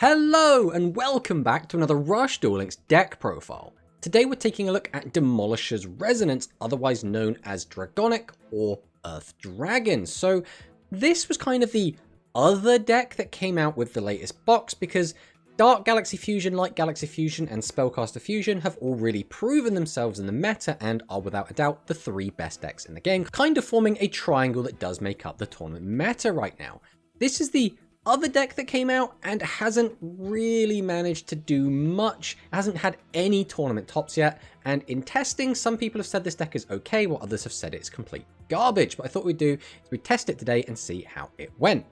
Hello and welcome back to another Rush Duel Links deck profile. Today we're taking a look at Demolisher's Resonance, otherwise known as Dragonic or Earth Dragon. So this was kind of the other deck that came out with the latest box because Dark Galaxy Fusion, Light Galaxy Fusion and Spellcaster Fusion have all really proven themselves in the meta and are without a doubt the three best decks in the game, kind of forming a triangle that does make up the tournament meta right now. This is the other deck that came out and hasn't really managed to do much, hasn't had any tournament tops yet, and in testing some people have said this deck is okay while others have said it's complete garbage. But I thought we'd do is we'd test it today and see how it went.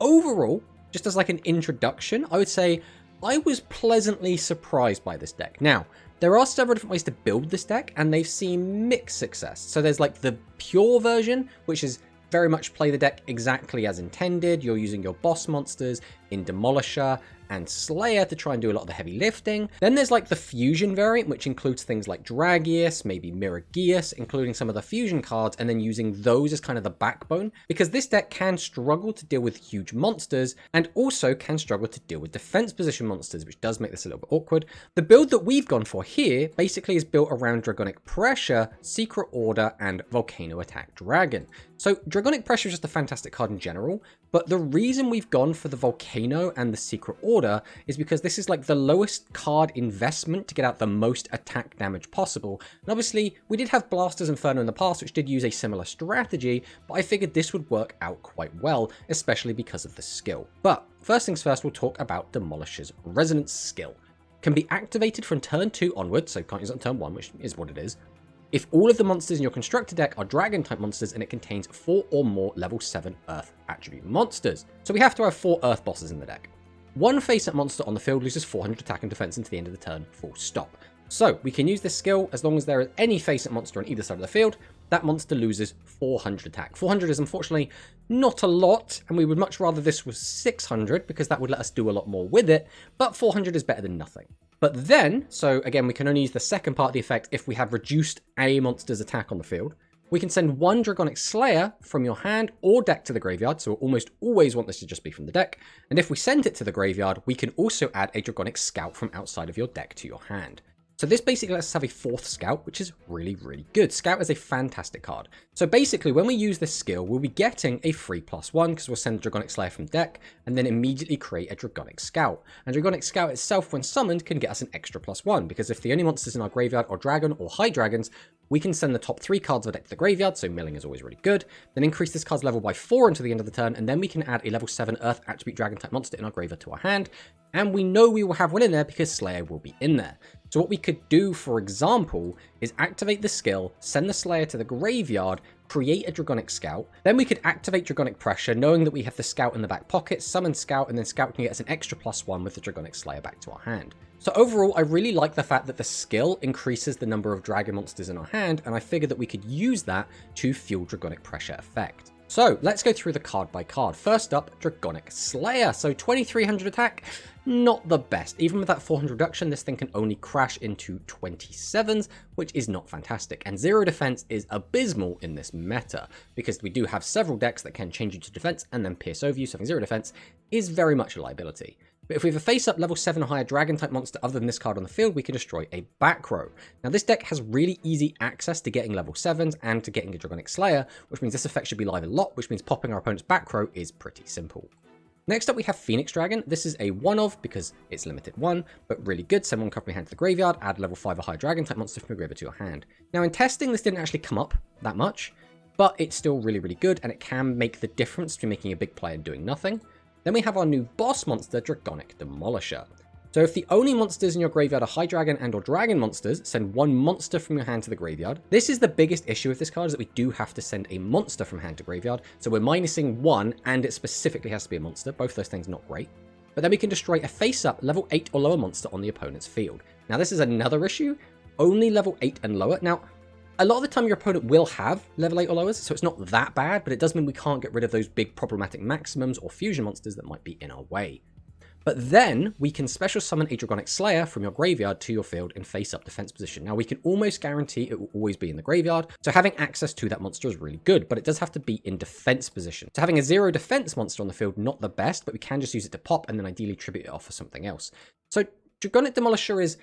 Overall, just as like an introduction, I would say I was pleasantly surprised by this deck. Now, there are several different ways to build this deck and they've seen mixed success. So there's like the pure version, which is very much play the deck exactly as intended. You're using your boss monsters in Demolisher and Slayer to try and do a lot of the heavy lifting. Then there's like the fusion variant, which includes things like Dragius, maybe Miragius, including some of the fusion cards, and then using those as kind of the backbone, because this deck can struggle to deal with huge monsters and also can struggle to deal with defense position monsters, which does make this a little bit awkward. The build that we've gone for here basically is built around Dragonic Pressure, Secret Order, and Volcano Attack Dragon. So Dragonic Pressure is just a fantastic card in general, but the reason we've gone for the Volcano and the Secret Order is because this is like the lowest card investment to get out the most attack damage possible. And obviously we did have Blaster's Inferno in the past, which did use a similar strategy, but I figured this would work out quite well, especially because of the skill. But first things first, we'll talk about Demolisher's Resonance skill. Can be activated from turn 2 onwards, so can't use it on turn 1, which is what it is, if all of the monsters in your constructed deck are Dragon-type monsters and it contains 4 or more level 7 Earth attribute monsters. So we have to have 4 Earth bosses in the deck. One face-up monster on the field loses 400 attack and defense until the end of the turn, full stop. So we can use this skill as long as there is any face-up monster on either side of the field, that monster loses 400 attack. 400 is unfortunately not a lot, and we would much rather this was 600 because that would let us do a lot more with it, but 400 is better than nothing. But then, so again, we can only use the second part of the effect if we have reduced a monster's attack on the field. We can send one Dragonic Slayer from your hand or deck to the graveyard, so we'll almost always want this to just be from the deck. And if we send it to the graveyard, we can also add a Dragonic Scout from outside of your deck to your hand. So this basically lets us have a 4th Scout, which is really, really good. Scout is a fantastic card. So basically, when we use this skill, we'll be getting a free +1 because we'll send Dragonic Slayer from deck and then immediately create a Dragonic Scout. And Dragonic Scout itself, when summoned, can get us an extra +1 because if the only monsters in our graveyard are Dragon or High Dragons, we can send the top 3 cards of the deck to the graveyard, so milling is always really good, then increase this card's level by 4 until the end of the turn, and then we can add a level 7 Earth attribute Dragon-type monster in our graveyard to our hand, and we know we will have one in there because Slayer will be in there. So what we could do, for example, is activate the skill, send the Slayer to the graveyard, create a Dragonic Scout, then we could activate Dragonic Pressure, knowing that we have the Scout in the back pocket, summon Scout, and then Scout can get us an extra +1 with the Dragonic Slayer back to our hand. So overall, I really like the fact that the skill increases the number of dragon monsters in our hand, and I figured that we could use that to fuel Dragonic Pressure effect. So let's go through the card by card. First up, Dragonic Slayer. So 2300 attack, not the best. Even with that 400 reduction, this thing can only crash into 27s, which is not fantastic. And 0 defense is abysmal in this meta, because we do have several decks that can change you to defense and then pierce over you, so having 0 defense is very much a liability. But if we have a face-up level 7 or higher Dragon-type monster other than this card on the field, we can destroy a back row. Now this deck has really easy access to getting level 7s and to getting a Dragonic Slayer, which means this effect should be live a lot, which means popping our opponent's back row is pretty simple. Next up we have Phoenix Dragon. This is a one-of because it's limited 1, but really good. Send one card from your hand to the graveyard, add level 5 or higher Dragon-type monster from your graveyard to your hand. Now in testing, this didn't actually come up that much, but it's still really, really good, and it can make the difference between making a big play and doing nothing. Then we have our new boss monster, Dragonic Demolisher. So if the only monsters in your graveyard are High Dragon and or Dragon monsters, send one monster from your hand to the graveyard. This is the biggest issue with this card, is that we do have to send a monster from hand to graveyard. So we're minusing 1, and it specifically has to be a monster. Both those things not great. But then we can destroy a face-up level 8 or lower monster on the opponent's field. Now this is another issue, only level 8 and lower. Now, a lot of the time your opponent will have level 8 or lowers, so it's not that bad, but it does mean we can't get rid of those big problematic maximums or fusion monsters that might be in our way. But then we can special summon a Dragonic Slayer from your graveyard to your field in face-up defense position. Now we can almost guarantee it will always be in the graveyard, so having access to that monster is really good, but it does have to be in defense position. So having a 0 defense monster on the field, not the best, but we can just use it to pop and then ideally tribute it off for something else. So Dragonic Demolisher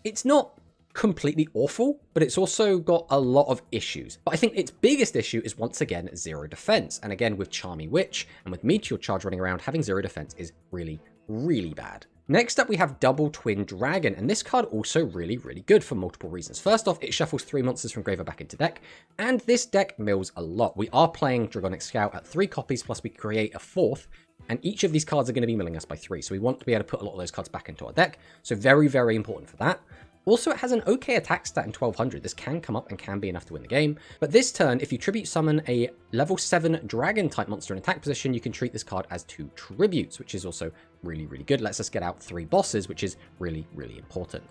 it's not completely awful, but it's also got a lot of issues. But I think its biggest issue is once again 0 defense. And again, with Charmy Witch and with Meteor Charge running around, having 0 defense is really, really bad. Next up, we have Double Twin Dragon, and this card also really, really good for multiple reasons. First off, it shuffles 3 monsters from graveyard back into deck, and this deck mills a lot. We are playing Dragonic Scout at 3 copies, plus we create a 4th, and each of these cards are going to be milling us by 3, so we want to be able to put a lot of those cards back into our deck, so very, very important for that. Also, it has an okay attack stat in 1200. This can come up and can be enough to win the game. But this turn, if you tribute summon a level 7 dragon type monster in attack position, you can treat this card as 2 tributes, which is also really, really good. Lets us get out 3 bosses, which is really, really important.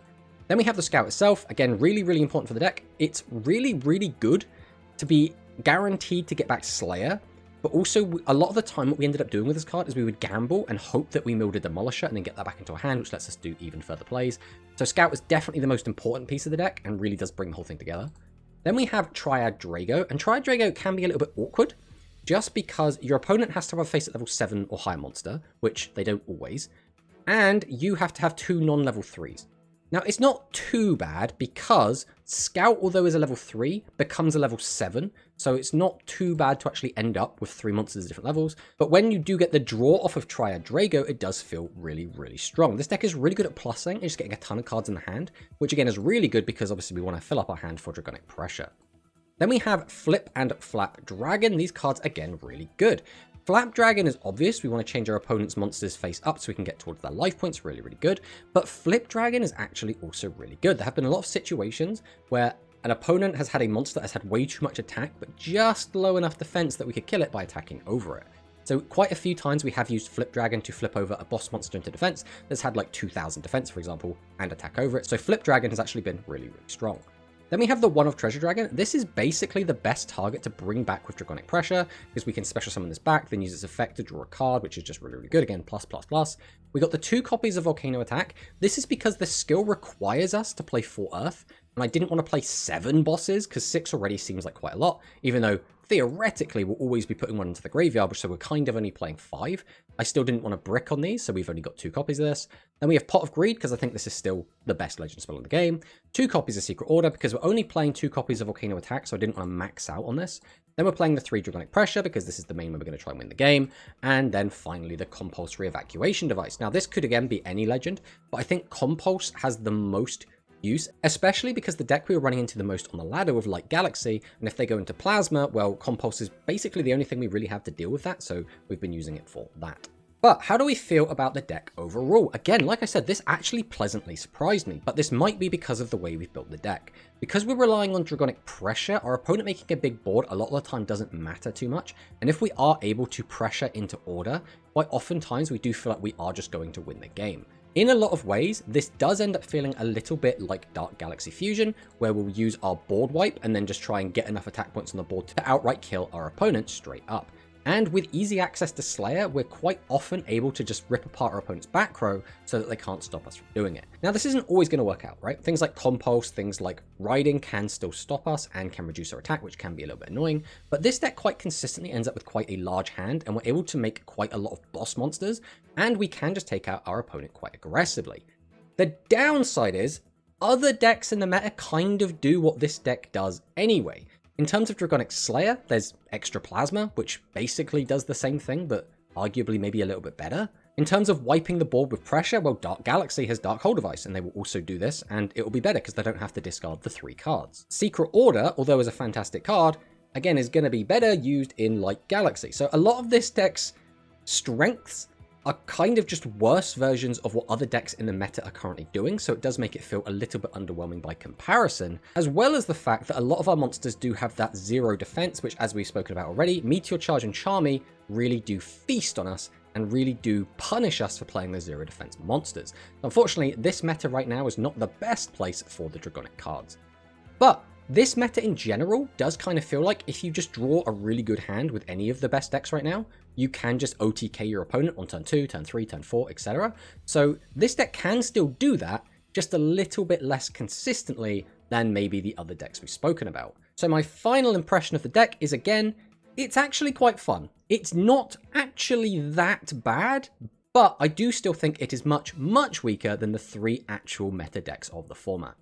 Then we have the Scout itself. Again, really, really important for the deck. It's really, really good to be guaranteed to get back Slayer. But also, a lot of the time, what we ended up doing with this card is we would gamble and hope that we milled a Demolisher and then get that back into our hand, which lets us do even further plays. So Scout is definitely the most important piece of the deck and really does bring the whole thing together. Then we have Triad Drago, and Triad Drago can be a little bit awkward just because your opponent has to have a face at level 7 or higher monster, which they don't always, and you have to have 2 non-level 3s. Now, it's not too bad because Scout, although is a level 3, becomes a level 7, so it's not too bad to actually end up with 3 monsters at different levels. But when you do get the draw off of Triad Drago, it does feel really, really strong. This deck is really good at plussing and just getting a ton of cards in the hand, which again is really good because obviously we want to fill up our hand for Dragonic Pressure. Then we have Flip and Flap Dragon. These cards, again, really good. Flap Dragon is obvious. We want to change our opponent's monsters face up so we can get towards their life points. Really, really good. But Flip Dragon is actually also really good. There have been a lot of situations where an opponent has had a monster that has had way too much attack, but just low enough defense that we could kill it by attacking over it. So quite a few times we have used Flip Dragon to flip over a boss monster into defense that's had like 2000 defense, for example, and attack over it. So Flip Dragon has actually been really, really strong. Then we have the One of Treasure Dragon. This is basically the best target to bring back with Dragonic Pressure, because we can special summon this back, then use its effect to draw a card, which is just really, really good. Again, plus, plus, plus. We got the 2 copies of Volcano Attack. This is because the skill requires us to play 4 Earth, and I didn't want to play 7 bosses, because 6 already seems like quite a lot, even though theoretically we'll always be putting one into the graveyard, so we're kind of only playing 5. I still didn't want to brick on these, so we've only got 2 copies of this. Then we have Pot of Greed, because I think this is still the best legend spell in the game. 2 copies of Secret Order, because we're only playing 2 copies of Volcano Attack, so I didn't want to max out on this. Then we're playing the 3 Dragonic Pressure, because this is the main way we're going to try and win the game. And then finally the Compulsory Evacuation Device. Now this could again be any legend, but I think Compulse has the most use, especially because the deck we were running into the most on the ladder with Light Galaxy, and if they go into Plasma, well, Compulse is basically the only thing we really have to deal with that, so we've been using it for that. But how do we feel about the deck overall? Again, like I said, this actually pleasantly surprised me, but this might be because of the way we've built the deck. Because we're relying on Dragonic Pressure, our opponent making a big board a lot of the time doesn't matter too much, and if we are able to pressure into order, quite oftentimes we do feel like we are just going to win the game. In a lot of ways, this does end up feeling a little bit like Dark Galaxy Fusion, where we'll use our board wipe and then just try and get enough attack points on the board to outright kill our opponent straight up. And with easy access to Slayer, we're quite often able to just rip apart our opponent's back row so that they can't stop us from doing it. Now, this isn't always going to work out, right? Things like Compulse, things like Riding can still stop us and can reduce our attack, which can be a little bit annoying. But this deck quite consistently ends up with quite a large hand, and we're able to make quite a lot of boss monsters, and we can just take out our opponent quite aggressively. The downside is, other decks in the meta kind of do what this deck does anyway. In terms of Dragonic Slayer, there's Extra Plasma, which basically does the same thing, but arguably maybe a little bit better. In terms of wiping the board with pressure, well, Dark Galaxy has Dark Hole Device, and they will also do this, and it will be better because they don't have to discard the 3 cards. Secret Order, although is a fantastic card, again, is going to be better used in Light Galaxy. So a lot of this deck's strengths are kind of just worse versions of what other decks in the meta are currently doing, so it does make it feel a little bit underwhelming by comparison, as well as the fact that a lot of our monsters do have that 0 defense, which, as we've spoken about already, Meteor Charge and Charmy really do feast on us and really do punish us for playing the 0 defense monsters. Unfortunately, this meta right now is not the best place for the Dragonic cards. But This meta in general does kind of feel like if you just draw a really good hand with any of the best decks right now, you can just OTK your opponent on turn 2, turn 3, turn 4, etc. So this deck can still do that, just a little bit less consistently than maybe the other decks we've spoken about. So my final impression of the deck is, again, it's actually quite fun. It's not actually that bad, but I do still think it is much, much weaker than the 3 actual meta decks of the format.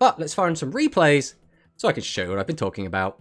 But let's fire in some replays so I can show you what I've been talking about.